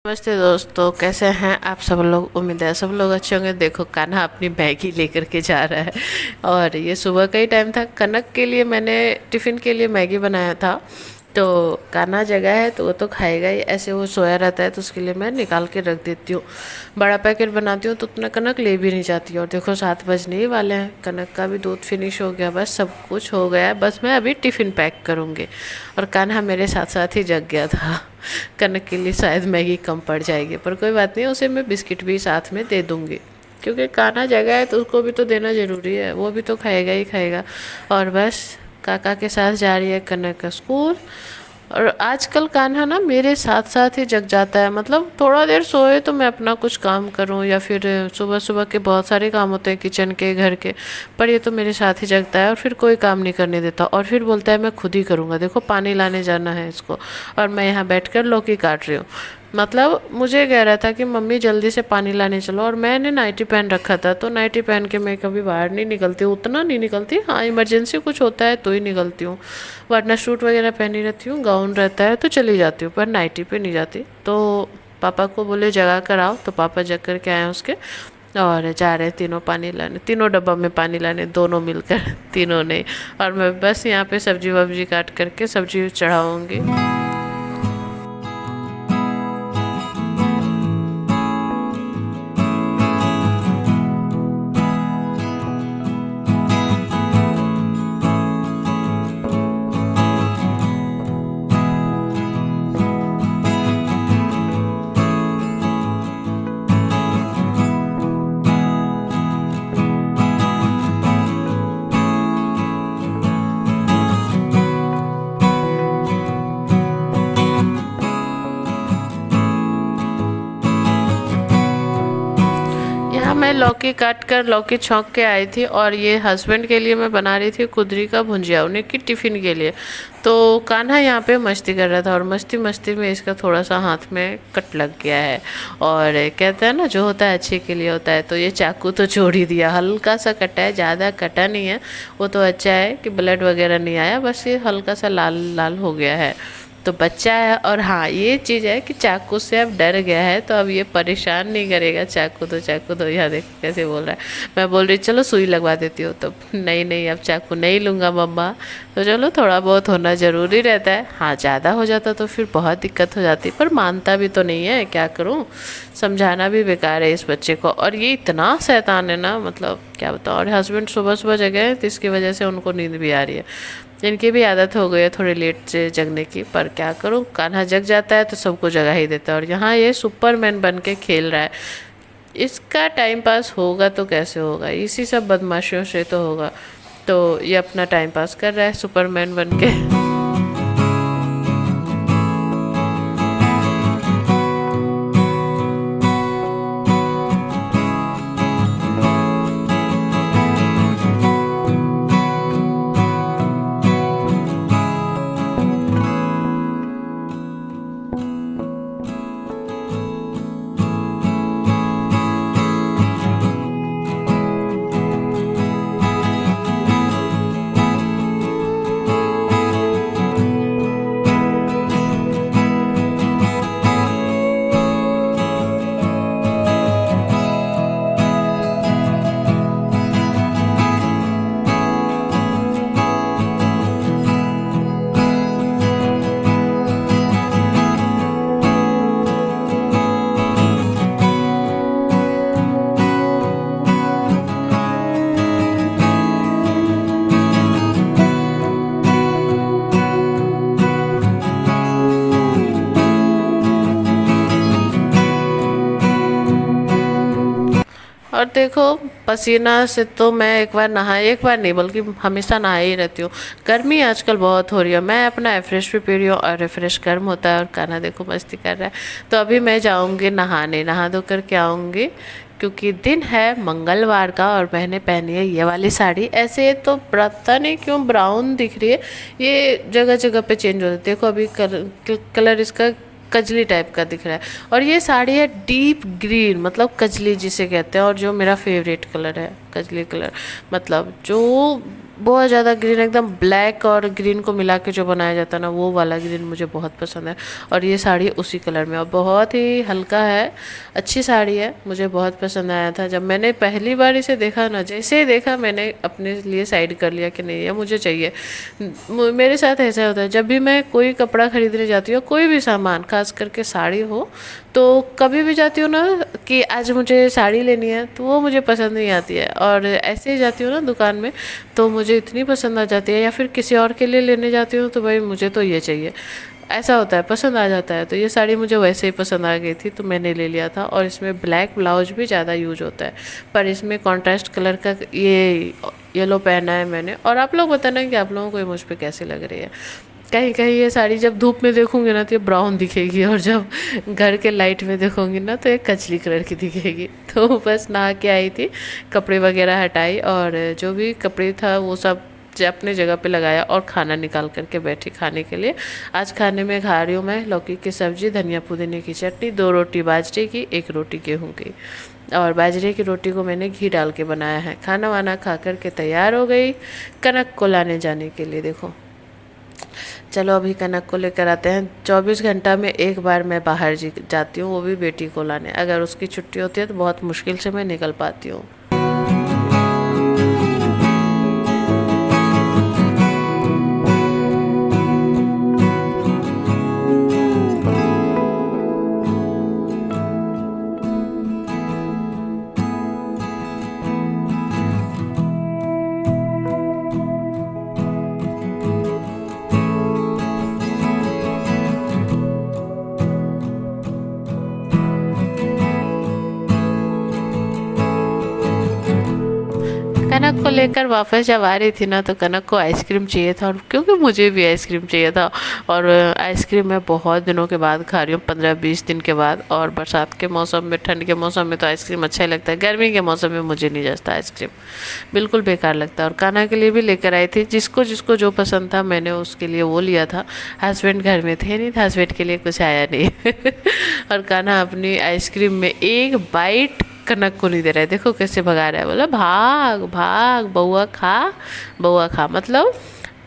नमस्ते दोस्तों, कैसे हैं आप सब लोग। उम्मीद है सब लोग अच्छे होंगे। देखो कान्हा अपनी मैगी लेकर के जा रहा है और ये सुबह का ही टाइम था। कनक के लिए मैंने टिफ़िन के लिए मैगी बनाया था। तो कान्हा जगह है तो वो तो खाएगा ही, ऐसे वो सोया रहता है तो उसके लिए मैं निकाल के रख देती हूँ। बड़ा पैकेट बनाती हूँ तो उतना कनक ले भी नहीं जाती। और देखो 7 बजने ही वाले हैं, कनक का भी दूध फिनिश हो गया, बस सब कुछ हो गया है। बस मैं अभी टिफ़िन पैक करूँगी। और कान्हा मेरे साथ साथ ही जग गया था। कनक के लिए शायद मैगी कम पड़ जाएगी, पर कोई बात नहीं, उसे मैं बिस्किट भी साथ में दे दूँगी, क्योंकि कान्हा जगह है तो उसको भी तो देना ज़रूरी है, वो भी तो खाएगा ही खाएगा। और बस काका के साथ जा रही है कनक का स्कूल। और आजकल कान्हा ना मेरे साथ साथ ही जग जाता है, मतलब थोड़ा देर सोए तो मैं अपना कुछ काम करूं, या फिर सुबह सुबह के बहुत सारे काम होते हैं किचन के, घर के, पर ये तो मेरे साथ ही जगता है और फिर कोई काम नहीं करने देता और फिर बोलता है मैं खुद ही करूँगा। देखो पानी लाने जाना है इसको और मैं यहाँ बैठकर लौकी काट रही हूँ। मतलब मुझे कह रहा था कि मम्मी जल्दी से पानी लाने चलो, और मैंने नाइटी पहन रखा था तो नाइटी पहन के मैं कभी बाहर नहीं निकलती हूँ, उतना नहीं निकलती, हाँ इमरजेंसी कुछ होता है तो ही निकलती हूँ, वरना सूट वगैरह पहनी रहती हूँ, गाउन रहता है तो चली जाती हूँ, पर नाइटी पे नहीं जाती। तो पापा को बोले जगा कर आओ, तो पापा जग कर के आए उसके, और जा रहे तीनों पानी लाने, तीनों डब्बा में पानी लाने, दोनों मिलकर तीनों ने। और मैं बस यहाँ पे सब्जी वब्जी काट करके सब्जी चढ़ाऊँगी। यहाँ मैं लौकी काट कर लौकी छौंक के आई थी, और ये हस्बैंड के लिए मैं बना रही थी कुदरी का भुंजिया, उन्हें की टिफ़िन के लिए। तो कान्हा यहाँ पे मस्ती कर रहा था और मस्ती मस्ती में इसका थोड़ा सा हाथ में कट लग गया है। और कहते हैं ना जो होता है अच्छे के लिए होता है, तो ये चाकू तो छोड़ ही दिया, हल्का सा कटा है, ज़्यादा कटा नहीं है। वो तो अच्छा है कि ब्लड वगैरह नहीं आया, बस ये हल्का सा लाल लाल हो गया है। तो बच्चा है, और हाँ ये चीज़ है कि चाकू से अब डर गया है तो अब ये परेशान नहीं करेगा। चाकू दो, यहाँ देखो कैसे बोल रहा है। मैं बोल रही चलो सुई लगवा देती हूँ, तो नहीं नहीं अब चाकू नहीं लूँगा मम्मा। तो चलो थोड़ा बहुत होना ज़रूरी रहता है, हाँ ज़्यादा हो जाता तो फिर बहुत दिक्कत हो जाती, पर मानता भी तो नहीं है, क्या करूँ, समझाना भी बेकार है इस बच्चे को। और ये इतना शैतान है ना, मतलब क्या बताऊँ। और हस्बैंड सुबह सुबह जगह है तो इसकी वजह से उनको नींद भी आ रही है। इनकी भी आदत हो गई है थोड़ी लेट से जगने की, पर क्या करूँ, कान्हा जग जाता है तो सबको जगा ही देता है। और यहाँ ये सुपरमैन बन के खेल रहा है। इसका टाइम पास होगा तो कैसे होगा, इसी सब बदमाशियों से तो होगा। तो ये अपना टाइम पास कर रहा है सुपरमैन बन के। और देखो पसीना से तो मैं एक बार नहा, एक बार नहीं बल्कि हमेशा नहा ही रहती हूँ। गर्मी आजकल बहुत हो रही है, मैं अपना रिफ्रेश भी पी रही हूँ और रिफ्रेश गर्म होता है, और कान्हा देखो मस्ती कर रहा है। तो अभी मैं जाऊँगी नहाने, नहा धो करके आऊँगी, क्योंकि दिन है मंगलवार का और मैंने पहनी है ये वाली साड़ी। ऐसे तो पता नहीं क्यों ब्राउन दिख रही है, ये जगह जगह पे चेंज होता है। देखो अभी कलर इसका कजली टाइप का दिख रहा है, और ये साड़ी है डीप ग्रीन, मतलब कजली जिसे कहते हैं, और जो मेरा फेवरेट कलर है कजली कलर, मतलब जो बहुत ज़्यादा ग्रीन, एकदम ब्लैक और ग्रीन को मिला के जो बनाया जाता है ना, वो वाला ग्रीन मुझे बहुत पसंद है। और ये साड़ी उसी कलर में, और बहुत ही हल्का है, अच्छी साड़ी है, मुझे बहुत पसंद आया था। जब मैंने पहली बार इसे देखा ना, जैसे ही देखा मैंने अपने लिए साइड कर लिया कि नहीं ये मुझे चाहिए। मेरे साथ ऐसा होता है, जब भी मैं कोई कपड़ा खरीदने जाती हूँ, कोई भी सामान, खास करके साड़ी हो, तो कभी भी जाती हूँ ना कि आज मुझे साड़ी लेनी है, तो वो मुझे पसंद नहीं आती है। और ऐसे ही जाती हूँ ना दुकान में, तो मुझे इतनी पसंद आ जाती है, या फिर किसी और के लिए लेने जाती हूँ तो भाई मुझे तो ये चाहिए, ऐसा होता है, पसंद आ जाता है। तो ये साड़ी मुझे वैसे ही पसंद आ गई थी, तो मैंने ले लिया था। और इसमें ब्लैक ब्लाउज भी ज़्यादा यूज होता है, पर इसमें कॉन्ट्रास्ट कलर का ये येलो पहना है मैंने। और आप लोग बताना कि आप लोगों को ये मुझ पे कैसी लग रही है। कहीं कहीं ये साड़ी जब धूप में देखूंगी ना तो ये ब्राउन दिखेगी, और जब घर के लाइट में देखूंगी ना तो ये कचली कलर की दिखेगी। तो बस नहा के आई थी, कपड़े वगैरह हटाई, और जो भी कपड़े था वो सब अपने जगह पे लगाया, और खाना निकाल करके बैठी खाने के लिए। आज खाने में खा रही हूँ मैं लौकी की सब्ज़ी, धनिया पुदीने की चटनी, 2 रोटी बाजरे की, 1 रोटी गेहूँ की। और बाजरे की रोटी को मैंने घी डाल के बनाया है। खाना वाना खा कर के तैयार हो गई कनक को लाने जाने के लिए। देखो, चलो अभी कनक को लेकर आते हैं। 24 घंटा में एक बार मैं बाहर जाती हूँ, वो भी बेटी को लाने। अगर उसकी छुट्टी होती है तो बहुत मुश्किल से मैं निकल पाती हूँ। कनक को लेकर वापस जब आ रही थी ना, तो कनक को आइसक्रीम चाहिए था, और क्योंकि मुझे भी आइसक्रीम चाहिए था। और आइसक्रीम मैं बहुत दिनों के बाद खा रही हूँ, 15-20 दिन के बाद। और बरसात के मौसम में, ठंड के मौसम में तो आइसक्रीम अच्छा ही लगता है, गर्मी के मौसम में मुझे नहीं जचता आइसक्रीम, बिल्कुल बेकार लगता है। और कान्हा के लिए भी लेकर आई थी, जिसको जिसको जो पसंद था मैंने उसके लिए वो लिया था। हस्बैंड घर में थे नहीं, तो हस्बैंड के लिए कुछ आया नहीं। और कान्हा अपनी आइसक्रीम में एक बाइट कनक को नहीं दे रहा है। देखो कैसे भगा रहा है, बोला भाग भाग बउआ खा, बउआ खा। मतलब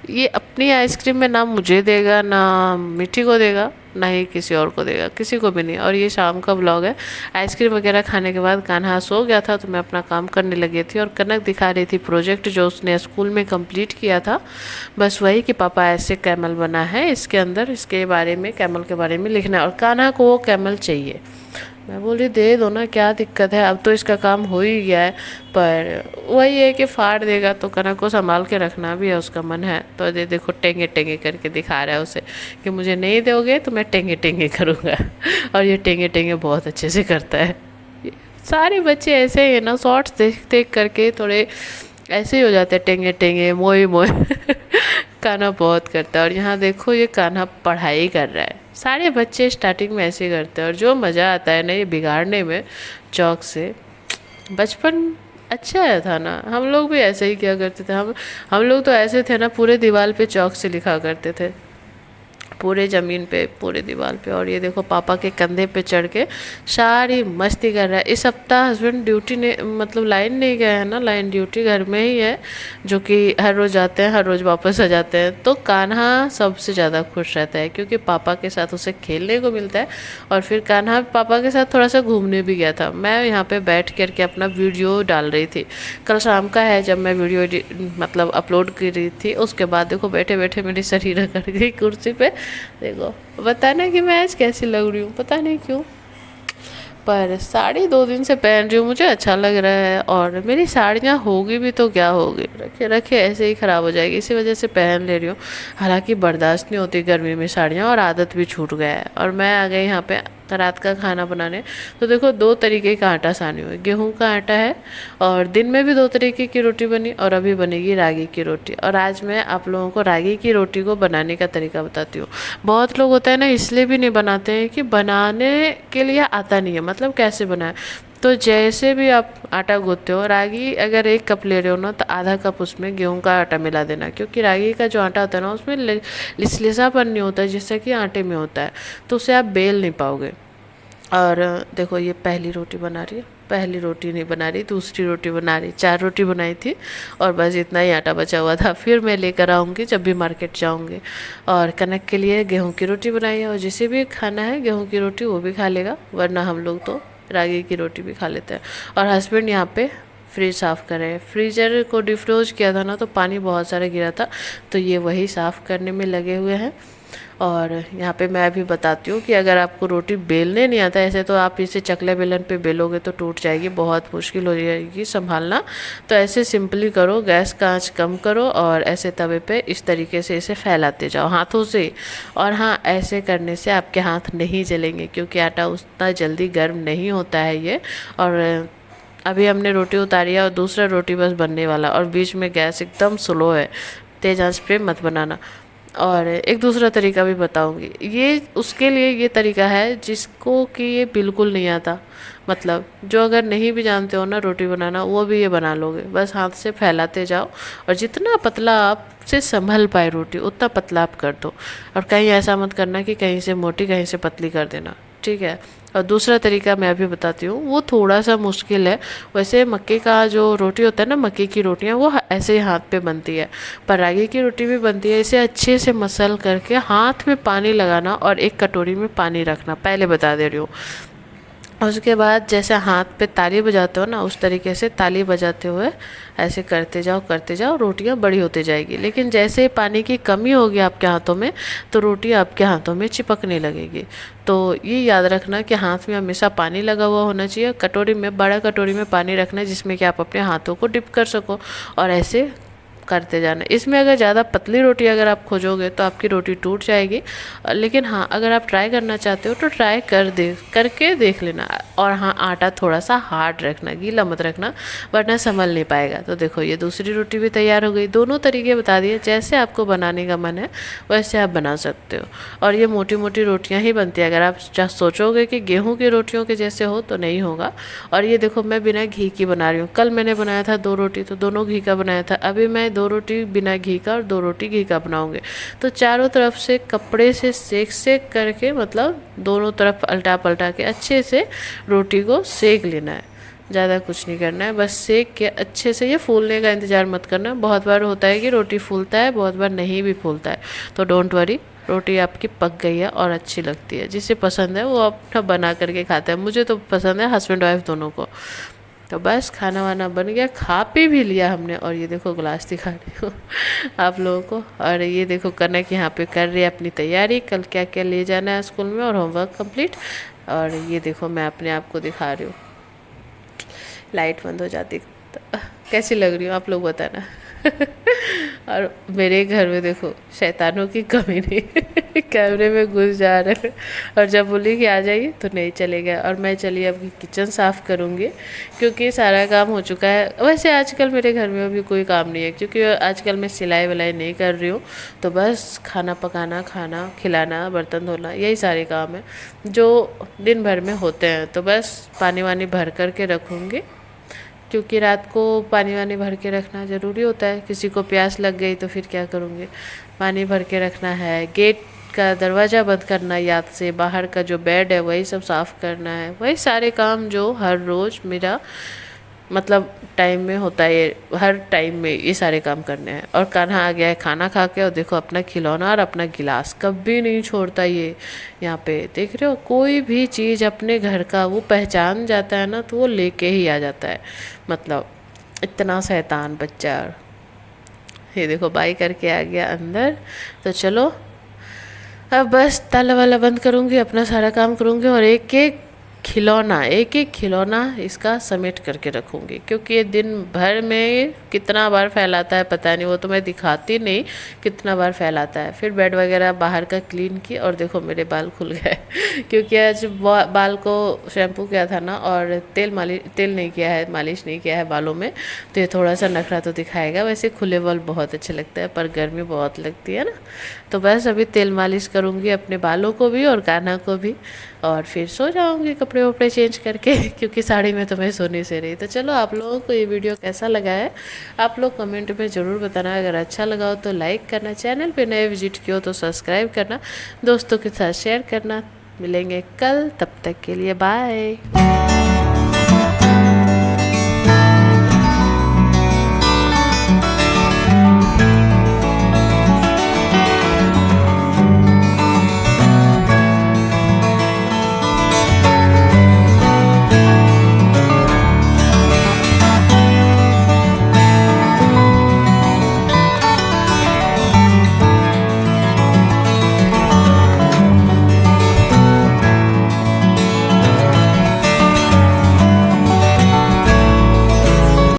ये अपनी आइसक्रीम में ना मुझे देगा, ना मिट्टी को देगा, ना ही किसी और को देगा, किसी को भी नहीं। और ये शाम का व्लॉग है। आइसक्रीम वगैरह खाने के बाद कान्हा सो गया था, तो मैं अपना काम करने लगी थी। और कनक दिखा रही थी प्रोजेक्ट जो उसने स्कूल में कंप्लीट किया था, बस वही कि पापा ऐसे कैमल बना है, इसके अंदर इसके बारे में, कैमल के बारे में लिखना है। और कान्हा को वो कैमल चाहिए। मैं बोली दे दो ना, क्या दिक्कत है, अब तो इसका काम हो ही गया है। पर वही है कि फाड़ देगा, तो कनक को संभाल के रखना भी है, उसका मन है। तो ये देखो टेंगे टेंगे करके दिखा रहा है उसे कि मुझे नहीं दोगे तो मैं टेंगे टेंगे करूँगा। और ये टेंगे टेंगे बहुत अच्छे से करता है। सारे बच्चे ऐसे ही है ना, शॉर्ट्स देख देख करके थोड़े ऐसे ही हो जाते हैं, टेंगे टेंगे मोए मोए। कान्हा बहुत करता है। और यहाँ देखो ये कान्हा पढ़ाई कर रहा है। सारे बच्चे स्टार्टिंग में ऐसे ही करते हैं, और जो मज़ा आता है ना ये बिगाड़ने में चौक से। बचपन अच्छा है था ना, हम लोग भी ऐसे ही किया करते थे। हम लोग तो ऐसे थे ना, पूरे दीवार पे चौक से लिखा करते थे, पूरे ज़मीन पे, पूरे दीवार पे। और ये देखो पापा के कंधे पे चढ़ के सारी मस्ती कर रहा है। इस हफ्ता हस्बैंड ड्यूटी ने मतलब लाइन नहीं गया है ना, लाइन ड्यूटी घर में ही है, जो कि हर रोज़ आते हैं, हर रोज़ वापस आ जाते हैं। तो कान्हा सबसे ज़्यादा खुश रहता है, क्योंकि पापा के साथ उसे खेलने को मिलता है। और फिर कान्हा पापा के साथ थोड़ा सा घूमने भी गया था। मैं यहाँ पे बैठ करके अपना वीडियो डाल रही थी, कल शाम का है जब मैं वीडियो मतलब अपलोड कर रही थी। उसके बाद देखो बैठे बैठे मेरी शरीर अकड़ गई कुर्सी पे। देखो बताना कि मैं आज कैसी लग रही हूँ, पता नहीं क्यों, पर साड़ी 2 दिन से पहन रही हूँ, मुझे अच्छा लग रहा है। और मेरी साड़ियाँ होगी भी तो क्या होगी, रखे रखे ऐसे ही ख़राब हो जाएगी, इसी वजह से पहन ले रही हूँ। हालांकि बर्दाश्त नहीं होती गर्मी में साड़ियाँ, और आदत भी छूट गया है। और मैं आ गई यहाँ पे रात का खाना बनाने। तो देखो 2 तरीके का आटा सानी हुई, गेहूं का आटा है, और दिन में भी 2 तरीके की रोटी बनी, और अभी बनेगी रागी की रोटी। और आज मैं आप लोगों को रागी की रोटी को बनाने का तरीका बताती हूँ। बहुत लोग होता है ना, इसलिए भी नहीं बनाते हैं कि बनाने के लिए आता नहीं है, मतलब कैसे बनाए। तो जैसे भी आप आटा गूंथते हो, रागी अगर 1 कप ले रहे हो ना, तो आधा कप उसमें गेहूं का आटा मिला देना, क्योंकि रागी का जो आटा होता है ना, उसमें लिसलिसापन नहीं होता है, जिससे कि आटे में होता है, तो उसे आप बेल नहीं पाओगे। और देखो ये पहली रोटी बना रही है, पहली रोटी नहीं बना रही, दूसरी रोटी बना रही, 4 रोटी बनाई थी और बस इतना ही आटा बचा हुआ था। फिर मैं लेकर आऊँगी जब भी मार्केट जाऊँगी। और कनक के लिए गेहूं की रोटी बनाई है, और जिसे भी खाना है गेहूं की रोटी वो भी खा लेगा, वरना हम लोग तो रागी की रोटी भी खा लेते हैं। और हस्बैंड यहाँ पे फ्रिज साफ़ कर रहे हैं। फ्रीजर को डिफ्रोज किया था ना, तो पानी बहुत सारा गिरा था, तो ये वही साफ़ करने में लगे हुए हैं। और यहाँ पे मैं भी बताती हूँ कि अगर आपको रोटी बेलने नहीं आता, ऐसे तो आप इसे चकले बेलन पे बेलोगे तो टूट जाएगी, बहुत मुश्किल हो जाएगी संभालना। तो ऐसे सिंपली करो, गैस का आंच कम करो और ऐसे तवे पे इस तरीके से इसे फैलाते जाओ हाथों से। और हाँ, ऐसे करने से आपके हाथ नहीं जलेंगे, क्योंकि आटा उतना जल्दी गर्म नहीं होता है ये। और अभी हमने रोटी उतारी है और दूसरा रोटी बस बनने वाला, और बीच में गैस एकदम स्लो है, तेज़ आंच पे मत बनाना। और एक दूसरा तरीका भी बताऊंगी, ये उसके लिए ये तरीका है जिसको कि ये बिल्कुल नहीं आता, मतलब जो अगर नहीं भी जानते हो ना रोटी बनाना, वो भी ये बना लोगे। बस हाथ से फैलाते जाओ और जितना पतला आप से संभल पाए रोटी उतना पतला आप कर दो। और कहीं ऐसा मत करना कि कहीं से मोटी कहीं से पतली कर देना, ठीक है। और दूसरा तरीका मैं अभी बताती हूँ, वो थोड़ा सा मुश्किल है। वैसे मक्के का जो रोटी होता है ना, मक्के की रोटियाँ वो ऐसे ही हाथ पे बनती है, पर रागी की रोटी भी बनती है। इसे अच्छे से मसल करके हाथ में पानी लगाना और एक कटोरी में पानी रखना, पहले बता दे रही हूँ। उसके बाद जैसे हाथ पे ताली बजाते हो ना, उस तरीके से ताली बजाते हुए ऐसे करते जाओ, रोटियां बड़ी होती जाएगी। लेकिन जैसे पानी की कमी होगी आपके हाथों में, तो रोटी आपके हाथों में चिपकने लगेगी। तो ये याद रखना कि हाथ में हमेशा पानी लगा हुआ होना चाहिए। कटोरी में, बड़ा कटोरी में पानी रखना जिसमें कि आप अपने हाथों को डिप कर सको, और ऐसे करते जाना। इसमें अगर ज़्यादा पतली रोटी अगर आप खोजोगे तो आपकी रोटी टूट जाएगी। लेकिन हाँ, अगर आप ट्राई करना चाहते हो तो ट्राई करके देख लेना। और हाँ, आटा थोड़ा सा हार्ड रखना, गीला मत रखना, वरना संभल नहीं पाएगा। तो देखो, ये दूसरी रोटी भी तैयार हो गई। दोनों तरीके बता दिए, जैसे आपको बनाने का मन है वैसे आप बना सकते हो। और ये मोटी मोटी रोटियाँ ही बनती है। अगर आप सोचोगे कि गेहूँ की रोटियों के जैसे हो तो नहीं होगा। और ये देखो, मैं बिना घी की बना रही हूँ। कल मैंने बनाया था 2 रोटी, तो दोनों घी का बनाया था। अभी मैं 2 रोटी बिना घी का और 2 रोटी घी का बनाऊंगे। तो चारों तरफ से कपड़े से सेक करके, मतलब दोनों तरफ अल्टा पलटा के अच्छे से रोटी को सेक लेना है। ज़्यादा कुछ नहीं करना है, बस सेक के अच्छे से। ये फूलने का इंतज़ार मत करना। बहुत बार होता है कि रोटी फूलता है, बहुत बार नहीं भी फूलता है, तो डोंट वरी, रोटी आपकी पक गई है और अच्छी लगती है। जिसे पसंद है वो अपना बना करके खाता है। मुझे तो पसंद है, हस्बैंड वाइफ दोनों को। तो बस खाना वाना बन गया, खा पी भी लिया हमने। और ये देखो ग्लास दिखा रही हूँ आप लोगों को। और ये देखो कनक यहाँ पे कर रही है अपनी तैयारी, कल क्या क्या ले जाना है स्कूल में, और होमवर्क कंप्लीट। और ये देखो मैं अपने आप को दिखा रही हूँ, लाइट बंद हो जाती तो कैसी लग रही हूँ आप लोग बताना और मेरे घर में देखो शैतानों की कमी नहीं कैमरे में घुस जा रहे हैं। और जब बोली कि आ जाइए तो नहीं चले गए। और मैं चलिए अभी किचन साफ़ करूँगी, क्योंकि सारा काम हो चुका है। वैसे आजकल मेरे घर में अभी कोई काम नहीं है, क्योंकि आजकल मैं सिलाई विलाई नहीं कर रही हूँ। तो बस खाना पकाना, खाना खिलाना, बर्तन धोना, यही सारे काम हैं जो दिन भर में होते हैं। तो बस पानी वानी भर कर के रखूँगी, क्योंकि रात को पानी वानी भर के रखना ज़रूरी होता है। किसी को प्यास लग गई तो फिर क्या करूँगी, पानी भर के रखना है। गेट का दरवाज़ा बंद करना याद से, बाहर का जो बेड है वही सब साफ़ करना है। वही सारे काम जो हर रोज़ मेरा मतलब टाइम में होता है, ये हर टाइम में ये सारे काम करने हैं। और कान्हा आ गया है खाना खा के, और देखो अपना खिलौना और अपना गिलास कभी नहीं छोड़ता ये। यहाँ पे देख रहे हो, कोई भी चीज़ अपने घर का वो पहचान जाता है ना, तो वो लेके ही आ जाता है। मतलब इतना शैतान बच्चा। ये देखो बाई करके आ गया अंदर। तो चलो अब बस ताला वाला बंद करूँगी, अपना सारा काम करूँगी, और एक एक खिलौना इसका समेट करके रखूँगी। क्योंकि ये दिन भर में कितना बार फैलाता है पता नहीं, वो तो मैं दिखाती नहीं कितना बार फैलाता है। फिर बेड वगैरह बाहर का क्लीन किया, और देखो मेरे बाल खुल गए क्योंकि आज बाल को शैम्पू किया था ना, और तेल नहीं किया है, मालिश नहीं किया है बालों में, तो ये थोड़ा सा नखरा तो दिखाएगा। वैसे खुले बाल बहुत अच्छे लगते हैं, पर गर्मी बहुत लगती है ना। तो बस अभी तेल मालिश करूँगी अपने बालों को भी और कान्हा को भी, और फिर सो जाऊँगी कपड़े वपड़े चेंज करके क्योंकि साड़ी में तो मैं सोने से रही। तो चलो, आप लोगों को ये वीडियो कैसा लगा है आप लोग कमेंट में ज़रूर बताना। अगर अच्छा लगा हो तो लाइक करना, चैनल पे नए विजिट किया हो तो सब्सक्राइब करना, दोस्तों के साथ शेयर करना। मिलेंगे कल, तब तक के लिए बाय।